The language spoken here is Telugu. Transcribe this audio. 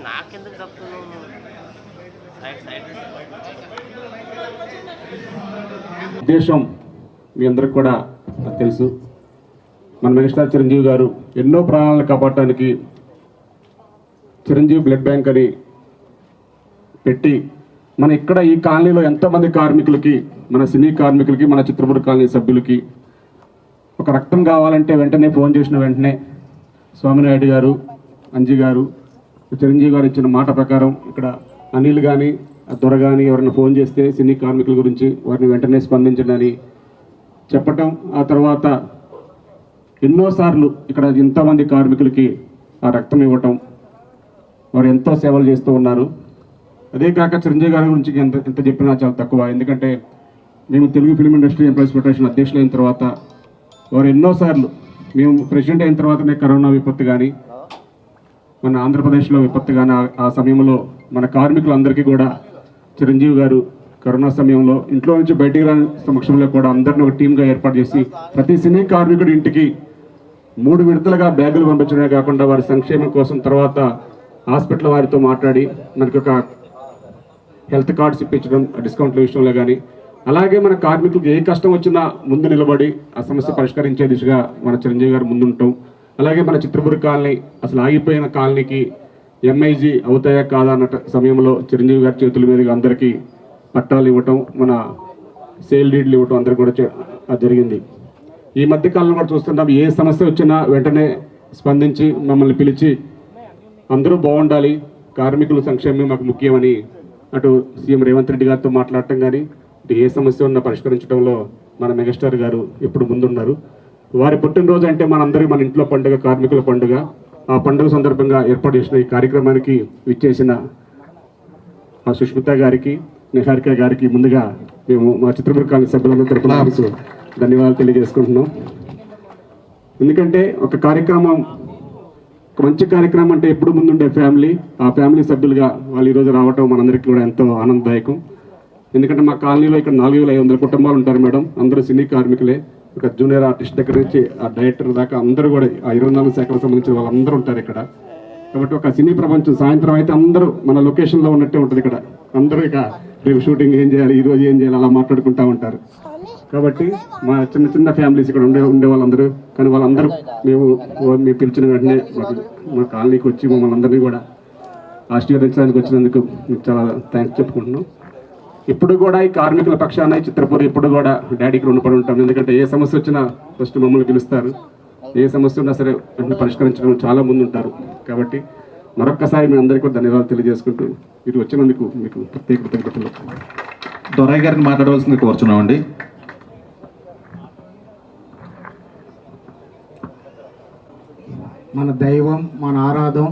నాకెందుకు తప్పుతున్నావు? ఉద్దేశం మీ అందరికి కూడా తెలుసు. మన మెగాస్టార్ చిరంజీవి గారు ఎన్నో ప్రాణాలను కాపాడటానికి చిరంజీవి బ్లడ్ బ్యాంక్ అని పెట్టి మన ఇక్కడ ఈ కాలనీలో ఎంతోమంది కార్మికులకి, మన సినీ కార్మికులకి, మన చిత్రపుర కాలనీ సభ్యులకి ఒక రక్తం కావాలంటే వెంటనే ఫోన్ చేసిన వెంటనే స్వామినాయుడు గారు, అంజీ గారు, చిరంజీవి గారు ఇచ్చిన మాట ప్రకారం ఇక్కడ అనిల్ కానీ దొర కానీ ఎవరైనా ఫోన్ చేస్తే సినీ కార్మికుల గురించి వారిని వెంటనే స్పందించండి చెప్పటం, ఆ తర్వాత ఎన్నోసార్లు ఇక్కడ ఇంతమంది కార్మికులకి ఆ రక్తం ఇవ్వటం, వారు ఎంతో సేవలు చేస్తూ ఉన్నారు. అదే కాక చిరంజీవి గారి గురించి ఎంత చెప్పినా చాలా తక్కువ. ఎందుకంటే మేము Telugu film industry employees federation అధ్యక్షులైన తర్వాత వారు ఎన్నోసార్లు, మేము ప్రెసిడెంట్ అయిన తర్వాతనే కరోనా విపత్తు కానీ, మన ఆంధ్రప్రదేశ్లో విపత్తు కానీ ఆ సమయంలో మన కార్మికులందరికీ కూడా చిరంజీవి గారు కరోనా సమయంలో ఇంట్లో నుంచి బయటికి రాని సమక్షంలో కూడా అందరిని ఒక టీమ్గా ఏర్పాటు చేసి ప్రతి సినీ కార్మికుడి ఇంటికి 3 విడతలుగా బ్యాగులు పంపించడమే కాకుండా వారి సంక్షేమం కోసం తర్వాత హాస్పిటల్ వారితో మాట్లాడి మనకి ఒక హెల్త్ కార్డ్స్ ఇప్పించడం డిస్కౌంట్ల విషయంలో కానీ, అలాగే మన కార్మికులకు ఏ కష్టం వచ్చినా ముందు నిలబడి ఆ సమస్య పరిష్కరించే దిశగా మన చిరంజీవి గారు ముందుంటాం. అలాగే మన చిత్రపుర కాలనీ అసలు ఆగిపోయిన కాలనీకి ఎంఐజీ అవుతాయా కాదా అన్న సమయంలో చిరంజీవి గారి చేతుల మీదుగా అందరికీ పట్టాలు ఇవ్వటం, మన సేల్ డీడ్లు ఇవ్వటం అందరికి కూడా జరిగింది. ఈ మధ్య కాలంలో కూడా చూస్తున్నాం, ఏ సమస్య వచ్చినా వెంటనే స్పందించి మమ్మల్ని పిలిచి అందరూ బాగుండాలి, కార్మికుల సంక్షేమం మాకు ముఖ్యమని అటు సీఎం రేవంత్ రెడ్డి గారితో మాట్లాడటం కానీ, ఇటు ఏ సమస్య ఉన్నా పరిష్కరించడంలో మన మెగాస్టార్ గారు ఎప్పుడు ముందున్నారు. వారి పుట్టినరోజు అంటే మనందరికీ మన ఇంట్లో పండుగ, కార్మికుల పండుగ. ఆ పండుగ సందర్భంగా ఏర్పాటు చేసిన ఈ కార్యక్రమానికి విచ్చేసిన మా సుష్మిత గారికి, నిహారిక గారికి ముందుగా మేము మా చిత్రపుర కాలనీ సభ్యులందరూ తరపున ధన్యవాదాలు తెలియజేసుకుంటున్నాం. ఎందుకంటే ఒక కార్యక్రమం, ఒక మంచి కార్యక్రమం అంటే ఎప్పుడు ముందుండే ఫ్యామిలీ, ఆ ఫ్యామిలీ సభ్యులుగా వాళ్ళు ఈరోజు రావటం మనందరికీ కూడా ఎంతో ఆనందదాయకం. ఎందుకంటే మా కాలనీలో ఇక్కడ 4500 కుటుంబాలు ఉంటారు మేడం. అందరూ సినీ కార్మికులే. ఒక జూనియర్ ఆర్టిస్ట్ దగ్గర నుంచి ఆ డైరెక్టర్ దాకా అందరూ కూడా ఆ 24 శాఖలకు సంబంధించిన వాళ్ళందరూ ఉంటారు ఇక్కడ. కాబట్టి ఒక సినీ ప్రపంచం సాయంత్రం అయితే అందరూ మన లొకేషన్లో ఉన్నట్టే ఉంటుంది ఇక్కడ. అందరూ ఇక రేపు షూటింగ్ ఏం చేయాలి, ఈరోజు ఏం చేయాలి అలా మాట్లాడుకుంటూ ఉంటారు. కాబట్టి మా చిన్న చిన్న ఫ్యామిలీస్ ఇక్కడ ఉండే వాళ్ళందరూ, కానీ వాళ్ళందరూ మేము పిలిచిన వెంటనే మా కాలనీకి వచ్చి మమ్మల్ని అందరినీ కూడా ఆశీర్వదించడానికి వచ్చినందుకు మీకు చాలా థ్యాంక్స్ చెప్పుకుంటున్నాం. ఇప్పుడు కూడా ఈ కార్మికుల పక్షాన చిత్రపుర ఇప్పుడు కూడా డాడీకి రుణపడి ఉంటాం. ఎందుకంటే ఏ సమస్య వచ్చినా ఫస్ట్ మమ్మల్ని పిలుస్తారు, ఏ సమస్య ఉన్నా సరే వెంటనే పరిష్కరించడం చాలా ముందు ఉంటారు. కాబట్టి మరొక్కసారి మీ అందరికీ కూడా ధన్యవాదాలు తెలియజేసుకుంటూ మీరు వచ్చినందుకు మీకు ప్రత్యేక కృతజ్ఞతలు. దొరయ్య గారిని మాట్లాడవలసింది కోరుచున్నామండి. మన దైవం, మన ఆరాధం